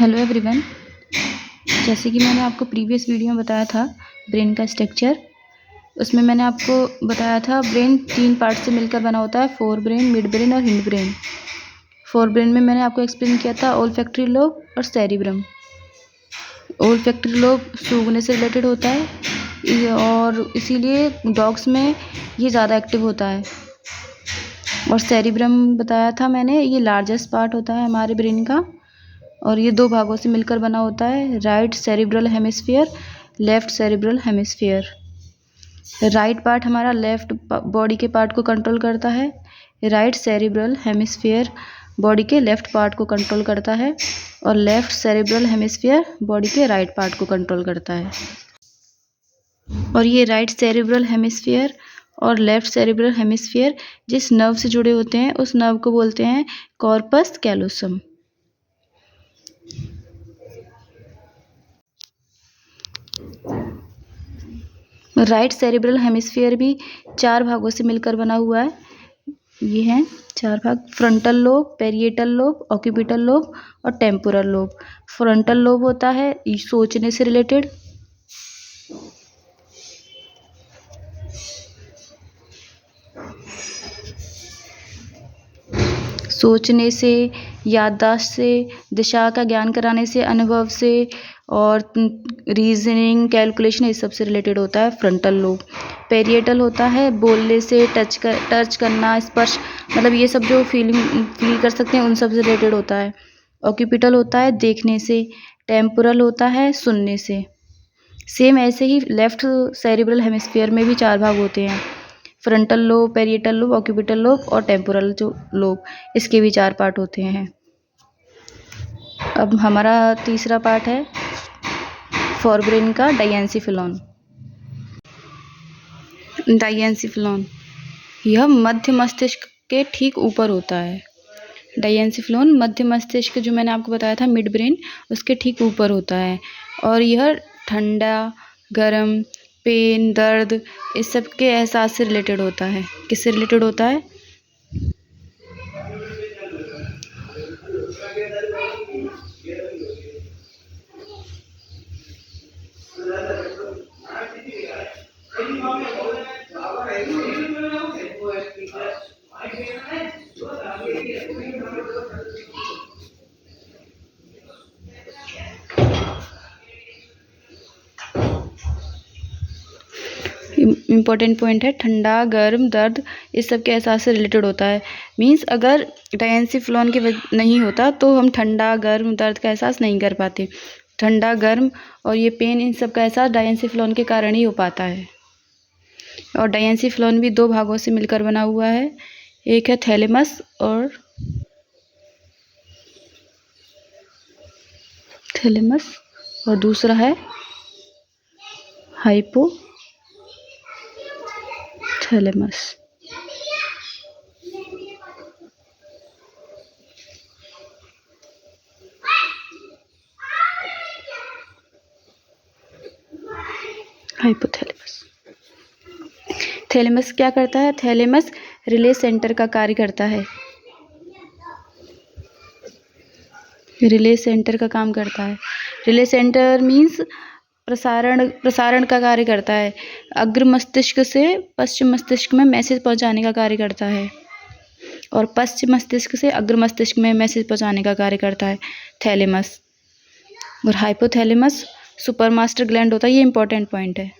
Hello everyone. जैसे कि मैंने आपको प्रीवियस वीडियो में बताया था ब्रेन का स्ट्रक्चर, उसमें मैंने आपको बताया था ब्रेन 3 पार्ट से मिलकर बना होता है, फोर ब्रेन, मिड ब्रेन और हिंड ब्रेन। फोर ब्रेन में मैंने आपको एक्सप्लेन किया था ओल्फैक्टरी लोब और सेरिब्रम। ओल्फैक्टरी लोब सूंघने से रिलेटेड होता है और इसीलिए डॉग्स में ये ज़्यादा एक्टिव होता है। और सेरिब्रम बताया था मैंने, ये लार्जेस्ट पार्ट होता है हमारे ब्रेन का और ये 2 भागों से मिलकर बना होता है, right cerebral hemisphere, left cerebral hemisphere. Right part हमारा लेफ्ट बॉडी के पार्ट को कंट्रोल करता है, राइट सेरिब्रल हेमिस्फीयर बॉडी के लेफ्ट पार्ट को कंट्रोल करता है और लेफ्ट सेरिब्रल हेमिस्फीयर बॉडी के राइट पार्ट को कंट्रोल करता है। और ये राइट सेरिब्रल हेमिस्फीयर और लेफ्ट सेरिब्रल हेमिस्फीयर जिस नर्व से जुड़े होते हैं उस नर्व को बोलते हैं corpus callosum. Right cerebral hemisphere भी 4 भागों से मिलकर बना हुआ है। ये हैं 4 भाग: frontal lobe, parietal lobe, occipital lobe और टेम्पोरल लोब। फ्रंटल लोब होता है सोचने से रिलेटेड, सोचने से, याददाश्त से, दिशा का ज्ञान कराने से, अनुभव से और रीजनिंग, कैलकुलेशन, इस सब से रिलेटेड होता है फ्रंटल लोब। पेरिएटल होता है बोलने से, टच करना, स्पर्श, मतलब ये सब जो फील कर सकते हैं उन सब से रिलेटेड होता है। ऑक्यूपिटल होता है देखने से, टेम्पोरल होता है सुनने से। सेम ऐसे ही लेफ्ट सेरिब्रल हेमिस्फीयर में भी 4 भाग होते हैं, frontal lobe, parietal lobe, occipital lobe और टेम्पोरल जो लोब, इसके भी 4 पार्ट होते हैं। अब हमारा तीसरा पार्ट है फोरब्रेन का डाइएन्सिफिलॉन। डाइएन्सिफिलॉन यह मध्य मस्तिष्क के ठीक ऊपर होता है। डाइएन्सिफिलॉन मध्य मस्तिष्क जो मैंने आपको बताया था मिड ब्रेन, उसके ठीक ऊपर होता है और यह ठंडा, गरम, पेन, दर्द, इस सब के एहसास से रिलेटेड होता है। किससे रिलेटेड होता है? इम्पोर्टेंट पॉइंट है, ठंडा, गर्म, दर्द, इस सब के एहसास से रिलेटेड होता है। मीन्स अगर डाइएन्सिफिलॉन के नहीं होता तो हम ठंडा, गर्म, दर्द का एहसास नहीं कर पाते। ठंडा, गर्म और ये पेन, इन सब का एहसास डाइएन्सिफिलॉन के कारण ही हो पाता है। और डाइएन्सिफिलॉन भी 2 भागों से मिलकर बना हुआ है, एक है थैलेमस और दूसरा है हाइपोथैलेमस। थैलेमस क्या करता है? थैलेमस रिले सेंटर का कार्य करता है। रिले सेंटर का काम करता है। रिले सेंटर मीन्स प्रसारण का कार्य करता है। अग्र मस्तिष्क से पश्चिम मस्तिष्क में मैसेज पहुंचाने का कार्य करता है और पश्चिम मस्तिष्क से अग्र मस्तिष्क में मैसेज पहुंचाने का कार्य करता है थैलेमस। और हाइपोथैलेमस सुपरमास्टर ग्लैंड होता है, ये इंपॉर्टेंट पॉइंट है।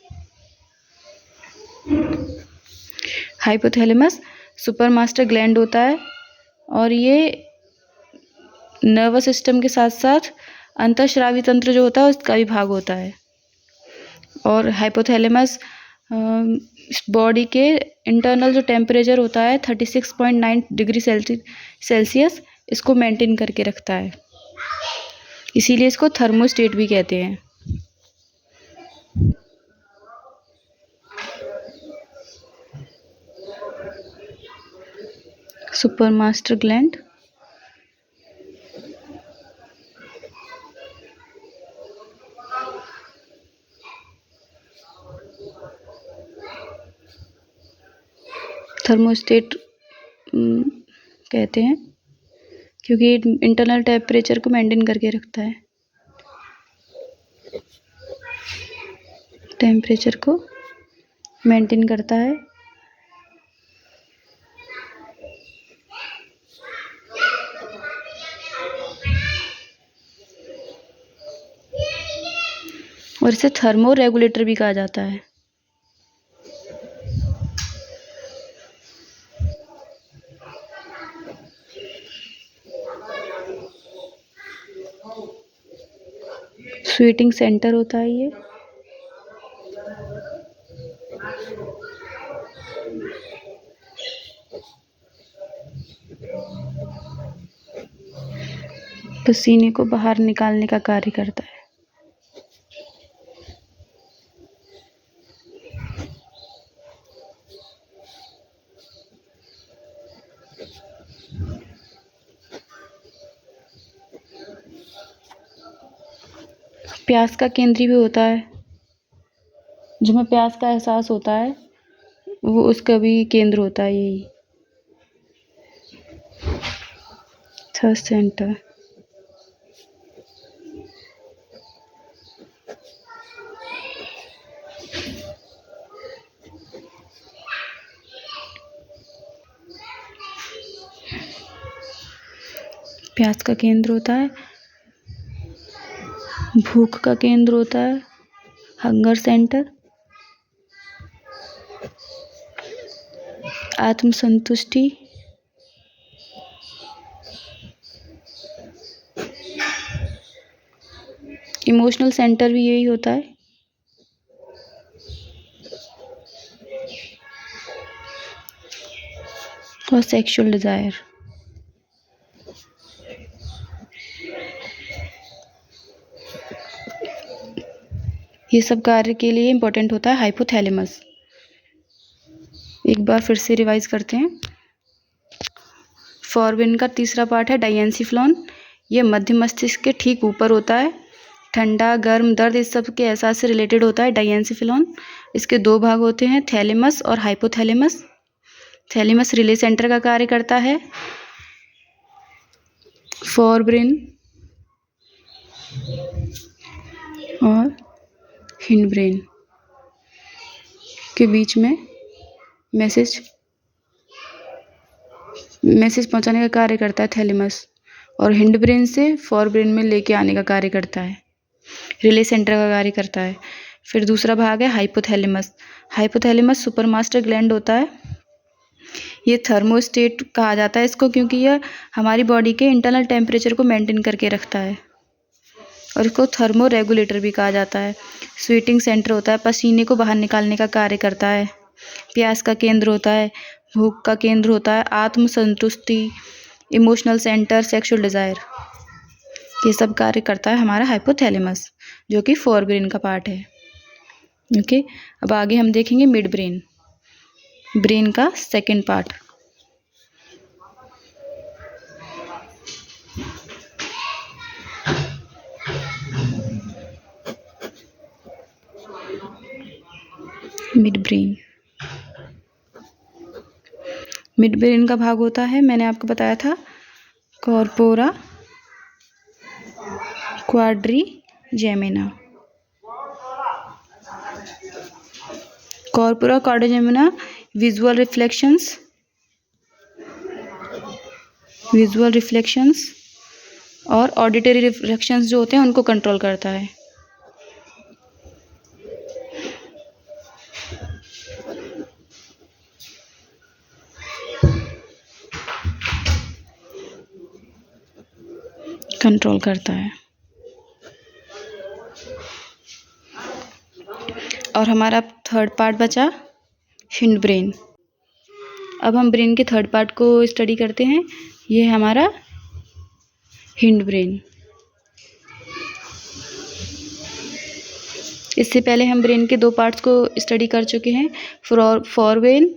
हाइपोथैलेमस सुपरमास्टर ग्लैंड होता है और ये नर्वस सिस्टम के साथ साथ अंतःस्रावी तंत्र जो होता है उसका भी भाग होता है। और हाइपोथैलेमस बॉडी के इंटरनल जो टेम्परेचर होता है 36.9 डिग्री सेल्सियस, इसको मेंटेन करके रखता है, इसीलिए इसको थर्मोस्टेट भी कहते हैं। सुपरमास्टर ग्लैंड थर्मोस्टेट कहते हैं क्योंकि इंटरनल टेम्परेचर को मेंटेन करके रखता है। टेम्परेचर को मेंटेन करता है। और इसे थर्मो रेगुलेटर भी कहा जाता है। स्वीटिंग सेंटर होता है ये। पसीने को बाहर निकालने का कार्य करता है। प्यास का केंद्र भी होता है। जो हमें प्यास का एहसास होता है वो उसका भी केंद्र होता है यही, थर्स्ट सेंटर। प्यास का केंद्र होता है, भूख का केंद्र होता है, हंगर सेंटर। आत्मसंतुष्टि, इमोशनल सेंटर भी यही होता है। और सेक्सुअल डिजायर। ये सब कार्य के लिए इम्पोर्टेंट होता है हाइपोथैलेमस। एक बार फिर से रिवाइज करते हैं। फोरब्रेन का तीसरा पार्ट है डायेंसिफ्लॉन। ये मध्य मस्तिष्क के ठीक ऊपर होता है। ठंडा, गर्म, दर्द इस सब के एहसास से रिलेटेड होता है डायेंसिफ्लॉन। इसके दो भाग होते हैं, थैलेमस और हाइपोथैलेमस। थैलेमस रिले सेंटर का कार्य करता है। फोरब्रेन और हिंडब्रेन के बीच में मैसेज पहुंचाने का कार्य करता है थैलेमस, और हिंडब्रेन से फोरब्रेन में लेके आने का कार्य करता है, रिले सेंटर का कार्य करता है। फिर दूसरा भाग है हाइपोथैलेमस। हाइपोथैलेमस सुपरमास्टर ग्लैंड होता है। ये थर्मोस्टेट कहा जाता है इसको, क्योंकि यह हमारी बॉडी के इंटरनल टेम्परेचर को मेंटेन करके रखता है। और इसको थर्मो रेगुलेटर भी कहा जाता है। स्वीटिंग सेंटर होता है, पसीने को बाहर निकालने का कार्य करता है। प्यास का केंद्र होता है, भूख का केंद्र होता है, आत्मसंतुष्टि, इमोशनल सेंटर, सेक्सुअल डिजायर, ये सब कार्य करता है हमारा हाइपोथैलेमस, जो कि फोरब्रेन का पार्ट है। ओके, अब आगे हम देखेंगे मिड ब्रेन, ब्रेन का second part. Mid brain, mid brain का भाग होता है, मैंने आपको बताया था, corpora quadrigemina. Corpora quadrigemina visual reflections और ऑडिटरी रिफ्लेक्शंस जो होते हैं उनको कंट्रोल करता है। और हमारा थर्ड पार्ट बचा हिंड ब्रेन। अब हम ब्रेन के थर्ड पार्ट को स्टडी करते हैं। ये है हमारा हिंड ब्रेन। इससे पहले हम ब्रेन के दो पार्ट्स को स्टडी कर चुके हैं, फोरब्रेन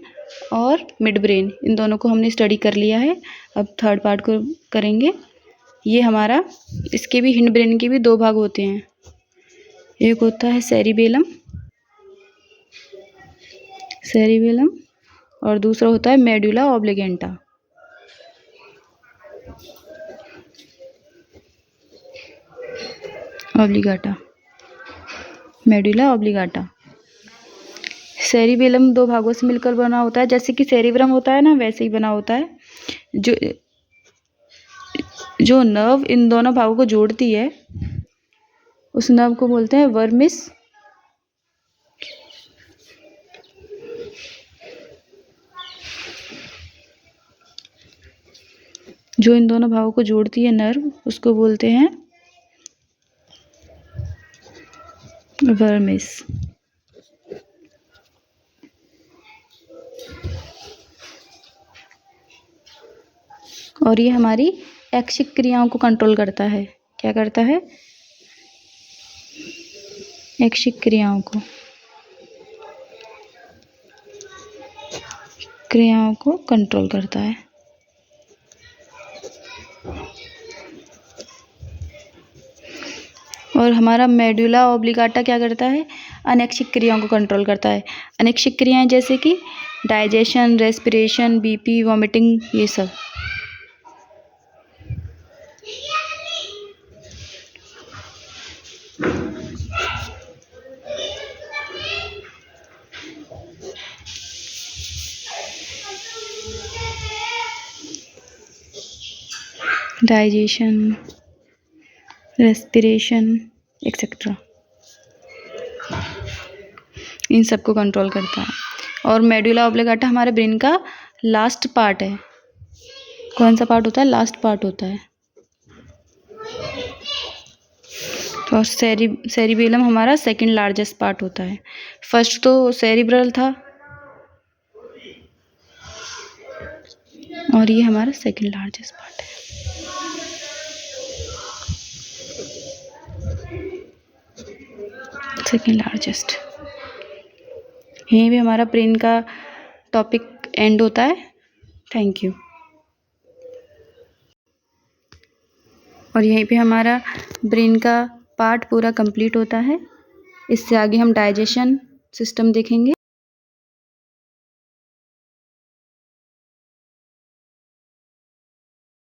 और मिड ब्रेन, इन दोनों को हमने स्टडी कर लिया है। अब थर्ड पार्ट को करेंगे। ये हमारा, इसके भी हिंड ब्रेन के भी दो भाग होते हैं। एक होता है सेरिबेलम और दूसरा होता है मेडुला ऑब्लिगेंटा। मेडुला ऑब्लिगाटा। सेरिबेलम 2 भागों से मिलकर बना होता है, जैसे कि सेरिब्रम होता है ना, वैसे ही बना होता है। जो नर्व इन दोनों भागों को जोड़ती है, उस नर्व को बोलते हैं वर्मिस जो इन दोनों भागों को जोड़ती है नर्व, उसको बोलते हैं वर्मिस। और ये हमारी ऐच्छिक क्रियाओं को कंट्रोल करता है। क्या करता है? ऐच्छिक क्रियाओं को कंट्रोल करता है। और हमारा मेडुला ऑब्लिगाटा क्या करता है? अनैच्छिक क्रियाओं को कंट्रोल करता है। अनैच्छिक क्रियाएं जैसे कि डाइजेशन, रेस्पिरेशन, बीपी, वॉमिटिंग, ये सब। डाइजेशन, रेस्पिरेशन एक्सेट्रा, इन सब को कंट्रोल करता है। और मेडुला ऑब्लिगाटा हमारे ब्रेन का लास्ट पार्ट है। कौन सा पार्ट होता है? लास्ट पार्ट होता है। और सेरिबेलम हमारा सेकंड लार्जेस्ट पार्ट होता है। फर्स्ट तो सेरिब्रल था, और ये हमारा सेकंड लार्जेस्ट पार्ट है। Second largest. यहीं भी हमारा ब्रेन का टॉपिक एंड होता है। Thank you. और यहीं पे हमारा ब्रेन का पार्ट पूरा कंप्लीट होता है। इससे आगे हम डाइजेशन सिस्टम देखेंगे।